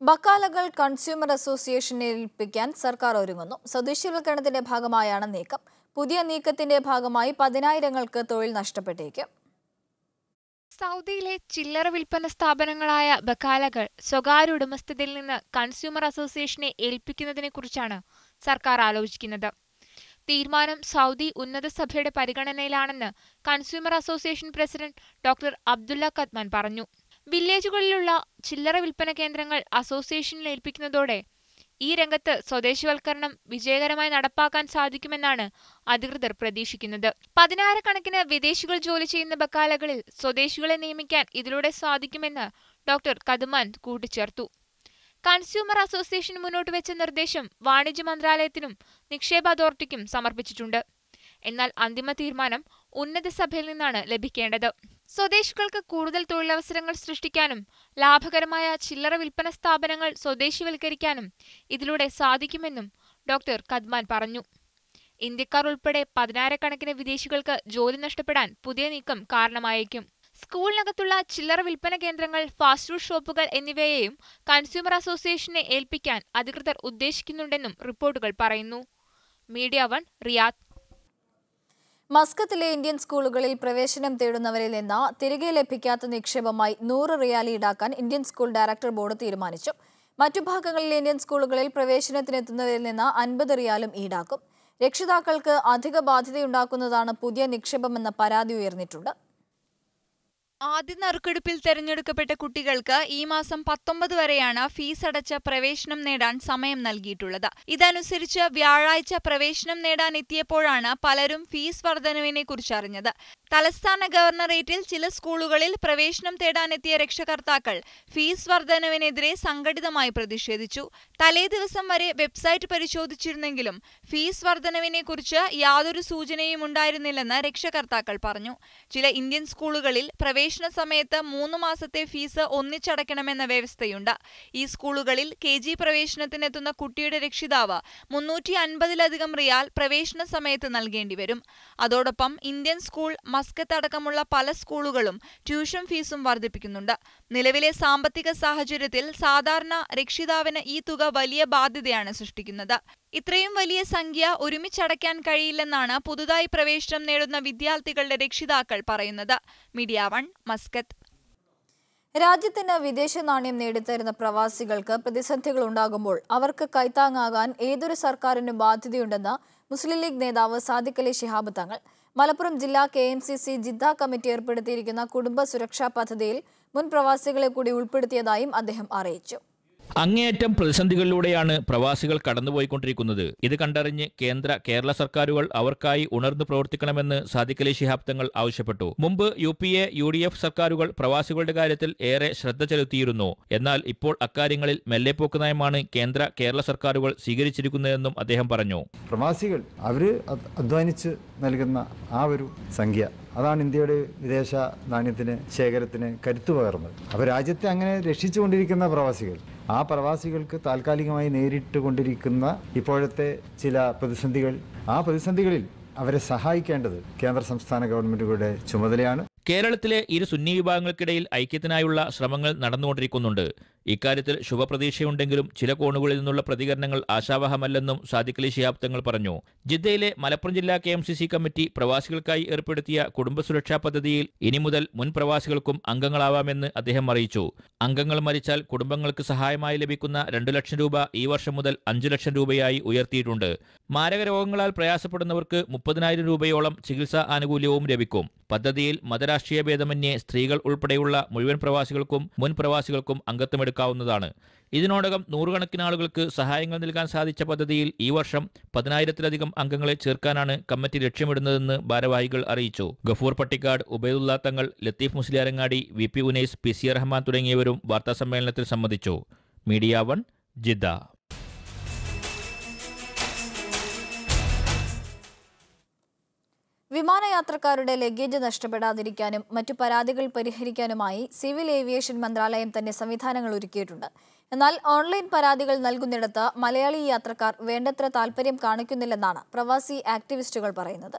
ബക്കാലകൾ consumer അസോസിയേഷനെ ഏൽപ്പിക്കാൻ സർക്കാർ ഒരുങ്ങുന്നു. സ്വദേശിവൽക്കരണത്തിന്റെ ഭാഗമായാണ് നീക്കം. പുതിയ നീക്കത്തിന്റെ ഭാഗമായി 10,000-ങ്ങൾക്ക് തൊഴിൽ നഷ്ടപ്പെട്ടേക്കും. സൗദിയിലെ ചില്ലറ വിൽപ്പന സ്ഥാപനങ്ങളായ ബക്കാലകൾ സ്വകാര്യ ഉടമസ്ഥതയിൽ നിന്ന് കൺസ്യൂമർ അസോസിയേഷനെ ഏൽപ്പിക്കുന്നതിനെക്കുറിച്ചാണ് സർക്കാർ ആലോചിക്കുന്നത്. തീരുമാനം സൗദി ഉന്നത സഭയുടെ പരിഗണനയിലാണെന്ന് consumer association president doctor Abdullah Khadman പറഞ്ഞു. വില്ലേജുകളിലുള്ള ചില്ലറ വിൽപ്പന കേന്ദ്രങ്ങൾ അസോസിയേഷനിൽ ഏൽപ്പിക്കുന്നതോടെ ഈ രംഗത്ത് സ്വദേശിവൽക്കരണം വിജയകരമായി നടപ്പാക്കാൻ സാധിക്കുമെന്നാണ് അധികൃതർ പ്രതീക്ഷിക്കുന്നത്. 10,000-കണക്കിന് വിദേശികൾ ജോലി ചെയ്യുന്ന ബക്കാലകളിൽ സ്വദേശികളെ നിയമിക്കാൻ ഇതിലൂടെ സാധിക്കുമെന്ന് ഡോക്ടർ ഖദ്മാൻ കൂട്ടിച്ചേർത്തു. കൺസ്യൂമർ അസോസിയേഷൻ മുന്നോട്ട് വെച്ച നിർദ്ദേശം വാണിജ്യ മന്ത്രാലയത്തിനും നിക്ഷേപ അതോറിറ്റിക്കും സമർപ്പിച്ചിട്ടുണ്ട്. എന്നാൽ അന്തിമ തീരുമാനം ഉന്നത സഭയിൽ നിന്നാണ് ലഭിക്കേണ്ടത്. സ്വദേശികൾക്ക് കൂടുതൽ തൊഴിലവസരങ്ങൾ സൃഷ്ടിക്കാനും ലാഭകരമായ ചില്ലറ വിൽപ്പന സ്ഥാപനങ്ങൾ സ്വദേശിവൽക്കരിക്കാനും ഇതിലൂടെ സാധിക്കുമെന്നും ഡോക്ടർ ഖദ്മാൻ പറഞ്ഞു. ഇന്ത്യക്കാർ ഉൾപ്പെടെ 10,000-കണക്കിന് വിദേശികൾക്ക് ജോലി നഷ്ടപ്പെടാൻ പുതിയ നീക്കം കാരണമായേക്കും. സ്കൂളിനകത്തുള്ള ചില്ലറ വിൽപ്പന കേന്ദ്രങ്ങൾ, ഫാസ്റ്റ് ഫുഡ് ഷോപ്പുകൾ എന്നിവയെയും കൺസ്യൂമർ അസോസിയേഷനെ ഏൽപ്പിക്കാൻ അധികൃതർ ഉദ്ദേശിക്കുന്നുണ്ടെന്നും റിപ്പോർട്ടുകൾ പറയുന്നു. Media 1 Riyadh. മസ്കത്തിലെ ഇന്ത്യൻ സ്കൂളുകളിൽ പ്രവേശനം തേടുന്നവരിൽ നിന്ന് തിരികെ ലഭിക്കാത്ത നിക്ഷേപമായി 100 റിയാൽ ഈടാക്കാൻ ഇന്ത്യൻ സ്കൂൾ ഡയറക്ടർ ബോർഡ് തീരുമാനിച്ചു. മറ്റു ഭാഗങ്ങളിലെ ഇന്ത്യൻ സ്കൂളുകളിൽ പ്രവേശനത്തിനെത്തുന്നവരിൽ നിന്ന് 50 റിയാലും ഈടാക്കും. രക്ഷിതാക്കൾക്ക് അധിക ബാധ്യതയുണ്ടാക്കുന്നതാണ് പുതിയ നിക്ഷേപമെന്ന പരാതി ഉയർന്നിട്ടുണ്ട്. ആദ്യ നറുക്കെടുപ്പിൽ തെരഞ്ഞെടുക്കപ്പെട്ട കുട്ടികൾക്ക് ഈ മാസം 19 വരെയാണ് ഫീസ് അടച്ച പ്രവേശനം നേടാൻ സമയം നൽകിയിട്ടുള്ളത്. ഇതനുസരിച്ച് വ്യാഴാഴ്ച പ്രവേശനം നേടാൻ എത്തിയപ്പോഴാണ് പലരും ഫീസ് വർധനവിനെ കുറിച്ച് അറിഞ്ഞത്. തലസ്ഥാന ഗവർണറേറ്റിൽ ചില സ്കൂളുകളിൽ പ്രവേശനം തേടാനെത്തിയ രക്ഷകർത്താക്കൾ ഫീസ് വർധനവിനെതിരെ സംഘടിതമായി പ്രതിഷേധിച്ചു. തലേ ദിവസം വരെ വെബ്സൈറ്റ് പരിശോധിച്ചിരുന്നെങ്കിലും ഫീസ് വർധനവിനെ കുറിച്ച് യാതൊരു സൂചനയും ഉണ്ടായിരുന്നില്ലെന്ന് രക്ഷകർത്താക്കൾ പറഞ്ഞു. ചില ഇന്ത്യൻ സ്കൂളുകളിൽ പ്രവേശന സമയത്ത് 3 മാസത്തെ ഫീസ് ഒന്നിച്ചടയ്ക്കണമെന്ന വ്യവസ്ഥയുണ്ട്. ഈ സ്കൂളുകളിൽ KG പ്രവേശനത്തിനെത്തുന്ന കുട്ടിയുടെ രക്ഷിതാവ് 350-ലധികം റിയാൽ പ്രവേശന സമയത്ത് നൽകേണ്ടി വരും. അതോടൊപ്പം ഇന്ത്യൻ സ്കൂൾ, മസ്കത്ത് അടക്കമുള്ള പല സ്കൂളുകളും ട്യൂഷൻ ഫീസും വർദ്ധിപ്പിക്കുന്നുണ്ട്. നിലവിലെ സാമ്പത്തിക സാഹചര്യത്തിൽ സാധാരണ രക്ഷിതാവിന് ഈ തുക വലിയ ബാധ്യതയാണ് സൃഷ്ടിക്കുന്നത്. ഇത്രയും വലിയ സംഖ്യ ഒരുമിച്ചടയ്ക്കാൻ കഴിയില്ലെന്നാണ് പുതുതായി പ്രവേശനം നേടുന്ന വിദ്യാർത്ഥികളുടെ രക്ഷിതാക്കൾ പറയുന്നത്. Media 1 Muscat. രാജ്യത്തിന് വിദേശ നാണ്യം നേടിത്തരുന്ന പ്രവാസികൾക്ക് പ്രതിസന്ധികൾ ഉണ്ടാകുമ്പോൾ അവർക്ക് കൈത്താങ്ങാകാൻ ഏതൊരു സർക്കാരിനും ബാധ്യതയുണ്ടെന്ന് മുസ്ലിം ലീഗ് നേതാവ് സാദിഖ് അലി ശിഹാബ് തങ്ങൾ. മലപ്പുറം ജില്ലാ KMCC ജിദ്ദ കമ്മിറ്റി ഏർപ്പെടുത്തിയിരിക്കുന്ന കുടുംബ സുരക്ഷാ പദ്ധതിയിൽ മുൻ പ്രവാസികളെ കൂടി ഉൾപ്പെടുത്തിയതായും അദ്ദേഹം അറിയിച്ചു. അങ്ങേയറ്റം പ്രതിസന്ധികളിലൂടെയാണ് പ്രവാസികൾ കടന്നുപോയിക്കൊണ്ടിരിക്കുന്നത്. ഇത് കണ്ടറിഞ്ഞ് കേരള സർക്കാരുകൾ അവർക്കായി ഉണർന്നു പ്രവർത്തിക്കണമെന്ന് സാദിഖ് അലി ശിഹാബ് തങ്ങൾ ആവശ്യപ്പെട്ടു. മുമ്പ് UPA UDF സർക്കാരുകൾ പ്രവാസികളുടെ കാര്യത്തിൽ ഏറെ ശ്രദ്ധ ചെലുത്തിയിരുന്നു. എന്നാൽ ഇപ്പോൾ അക്കാര്യങ്ങളിൽ മെല്ലെപ്പോക്ക് നയമാണ് കേരള സർക്കാരുകൾ സ്വീകരിച്ചിരിക്കുന്നതെന്നും അദ്ദേഹം പറഞ്ഞു. പ്രവാസികൾ അവര് അധ്വാനിച്ച് നൽകുന്ന ആ ഒരു സംഖ്യ, അതാണ് ഇന്ത്യയുടെ വിദേശ നാണ്യത്തിന് ശേഖരത്തിന് കരുത്തു പകർന്നത്. അപ്പോൾ രാജ്യത്തെ അങ്ങനെ രക്ഷിച്ചുകൊണ്ടിരിക്കുന്ന പ്രവാസികൾ, ആ പ്രവാസികൾക്ക് താൽക്കാലികമായി നേരിട്ടുകൊണ്ടിരിക്കുന്ന ഇപ്പോഴത്തെ ചില പ്രതിസന്ധികൾ, ആ പ്രതിസന്ധികളിൽ അവരെ സഹായിക്കേണ്ടത് കേന്ദ്ര സംസ്ഥാന ഗവൺമെന്റുകളുടെ ചുമതലയാണ്. കേരളത്തിലെ ഇരു സുന്നി വിഭാഗങ്ങൾക്കിടയിൽ ഐക്യത്തിനായുള്ള ശ്രമങ്ങൾ നടന്നുകൊണ്ടിരിക്കുന്നുണ്ട്. ഇക്കാര്യത്തിൽ ശുഭപ്രതീക്ഷയുണ്ടെങ്കിലും ചില കോണുകളിൽ നിന്നുള്ള പ്രതികരണങ്ങൾ ആശാവഹമല്ലെന്നും സാദിഖ് അലി ശിഹാബ് തങ്ങൾ പറഞ്ഞു. ജിദ്ദയിലെ മലപ്പുറം ജില്ലാ KMCC കമ്മിറ്റി പ്രവാസികൾക്കായി ഏർപ്പെടുത്തിയ കുടുംബ സുരക്ഷാ പദ്ധതിയിൽ ഇനി മുതൽ മുൻ പ്രവാസികൾക്കും അംഗങ്ങളാവാമെന്ന് അദ്ദേഹം അറിയിച്ചു. അംഗങ്ങൾ മരിച്ചാൽ കുടുംബങ്ങൾക്ക് സഹായമായി ലഭിക്കുന്ന 2 ലക്ഷം രൂപ ഈ വർഷം മുതൽ 5 ലക്ഷം രൂപയായി ഉയർത്തിയിട്ടുണ്ട്. മാരക രോഗങ്ങളാൽ പ്രയാസപ്പെടുന്നവർക്ക് 30,000 രൂപയോളം ചികിത്സാ ആനുകൂല്യവും ലഭിക്കും. പദ്ധതിയിൽ മതരാഷ്ട്രീയ ഭേദമന്യേ സ്ത്രീകൾ ഉൾപ്പെടെയുള്ള മുഴുവൻ പ്രവാസികൾക്കും മുൻ പ്രവാസികൾക്കും അംഗത്വമെടുക്കാവുന്നതാണ്. ഇതിനോടകം 100 കണക്കിന് ആളുകൾക്ക് സഹായങ്ങൾ നൽകാൻ സാധിച്ച പദ്ധതിയിൽ ഈ വർഷം 10,000-ലധികം അംഗങ്ങളെ ചേർക്കാനാണ് കമ്മിറ്റി ലക്ഷ്യമിടുന്നതെന്ന് ഭാരവാഹികൾ അറിയിച്ചു. ഗഫൂർ പട്ടിക്കാട്, ഉബൈദുള്ള തങ്ങൾ, ലത്തീഫ് മുസ്ലിയാരങ്ങാടി, VP ഉനൈസ്, PC റഹ്മാൻ തുടങ്ങിയവരും വാർത്താസമ്മേളനത്തിൽ സംബന്ധിച്ചു. Media 1 Jeddah. വിമാനയാത്രക്കാരുടെ ലഗേജ് നഷ്ടപ്പെടാതിരിക്കാനും മറ്റു പരാതികൾ പരിഹരിക്കാനുമായി സിവിൽ ഏവിയേഷൻ മന്ത്രാലയം തന്നെ സംവിധാനങ്ങൾ ഒരുക്കിയിട്ടുണ്ട്. എന്നാൽ ഓൺലൈൻ പരാതികൾ നൽകുന്നിടത്ത് മലയാളി യാത്രക്കാർ വേണ്ടത്ര താൽപര്യം കാണിക്കുന്നില്ലെന്നാണ് പ്രവാസി ആക്ടിവിസ്റ്റുകൾ പറയുന്നത്.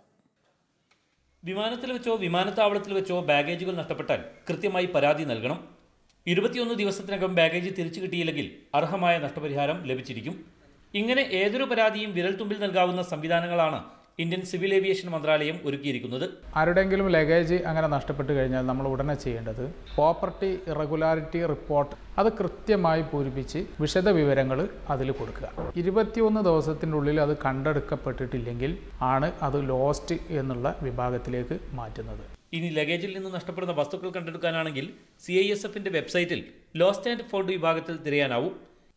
വിമാനത്തിൽ വെച്ചോ വിമാനത്താവളത്തിൽ വെച്ചോ ബാഗേജുകൾ നഷ്ടപ്പെട്ടാൽ കൃത്യമായി പരാതി നൽകണം. 21 ദിവസത്തിനകം ബാഗേജ് തിരിച്ചു കിട്ടിയില്ലെങ്കിൽ അർഹമായ നഷ്ടപരിഹാരം ലഭിച്ചിരിക്കും. ഇങ്ങനെ ഏതൊരു പരാതിയും വിരൽത്തുമ്പിൽ നൽകാവുന്ന സംവിധാനങ്ങളാണ് ഇന്ത്യൻ സിവിൽ ഏവിയേഷൻ മന്ത്രാലയം ഒരുക്കിയിരിക്കുന്നത്. ആരുടെയെങ്കിലും ലഗേജ് അങ്ങനെ നഷ്ടപ്പെട്ട് കഴിഞ്ഞാൽ നമ്മൾ ഉടനെ ചെയ്യേണ്ടത് പ്രോപ്പർട്ടി ഇറഗുലാരിറ്റി റിപ്പോർട്ട് അത് കൃത്യമായി പൂരിപ്പിച്ച് വിശദ വിവരങ്ങൾ അതിൽ കൊടുക്കുക. 21 ദിവസത്തിൻ്റെ ഉള്ളിൽ അത് കണ്ടെടുക്കപ്പെട്ടിട്ടില്ലെങ്കിൽ ആണ് അത് ലോസ്റ്റ് എന്നുള്ള വിഭാഗത്തിലേക്ക് മാറ്റുന്നത്. ഇനി ലഗേജിൽ നിന്ന് നഷ്ടപ്പെടുന്ന വസ്തുക്കൾ കണ്ടെടുക്കാനാണെങ്കിൽ CISFന്റെ വെബ്സൈറ്റിൽ ലോസ്റ്റ് ആൻഡ് ഫൗണ്ട് വിഭാഗത്തിൽ തിരയാനാവും.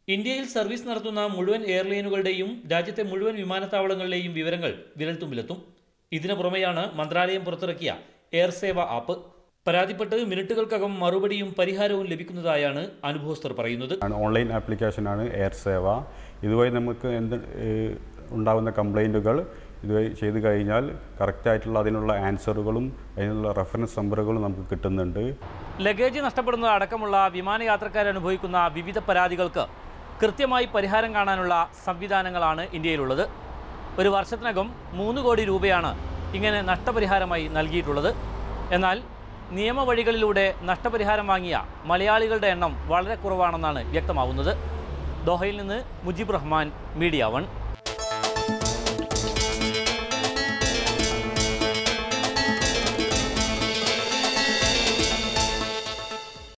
ഇന്ത്യയിൽ സർവീസ് നടത്തുന്ന മുഴുവൻ എയർലൈനുകളുടെയും രാജ്യത്തെ മുഴുവൻ വിമാനത്താവളങ്ങളിലെയും വിവരങ്ങൾ വിരൽത്തുമ്പിലെത്തും. ഇതിനു പുറമെയാണ് മന്ത്രാലയം പുറത്തിറക്കിയ എയർ സേവ ആപ്പ്. പരാതിപ്പെട്ട് മിനിറ്റുകൾക്കകം മറുപടിയും പരിഹാരവും ലഭിക്കുന്നതായാണ് അനുഭവസ്ഥർ പറയുന്നത്. ഓൺലൈൻ ആപ്ലിക്കേഷനാണ് എയർ സേവ. ഇതുവഴി നമുക്ക് ഉണ്ടാകുന്ന കംപ്ലൈൻറ്റുകൾ ഇതുവഴി ചെയ്തു കഴിഞ്ഞാൽ കറക്റ്റായിട്ടുള്ള അതിനുള്ള ആൻസറുകളും അതിനുള്ള റെഫറൻസ് നമ്പറുകളും നമുക്ക് കിട്ടുന്നുണ്ട്. ലഗേജ് നഷ്ടപ്പെടുന്നത് അടക്കമുള്ള വിമാനയാത്രക്കാരനുഭവിക്കുന്ന വിവിധ പരാതികൾക്ക് കൃത്യമായി പരിഹാരം കാണാനുള്ള സംവിധാനങ്ങളാണ് ഇന്ത്യയിലുള്ളത്. ഒരു വർഷത്തിനകം 3 കോടി രൂപയാണ് ഇങ്ങനെ നഷ്ടപരിഹാരമായി നൽകിയിട്ടുള്ളത്. എന്നാൽ നിയമവഴികളിലൂടെ നഷ്ടപരിഹാരം വാങ്ങിയ മലയാളികളുടെ എണ്ണം വളരെ കുറവാണെന്നാണ് വ്യക്തമാവുന്നത്. ദോഹയിൽ നിന്ന് മുജീബ് റഹ്മാൻ, മീഡിയ 1.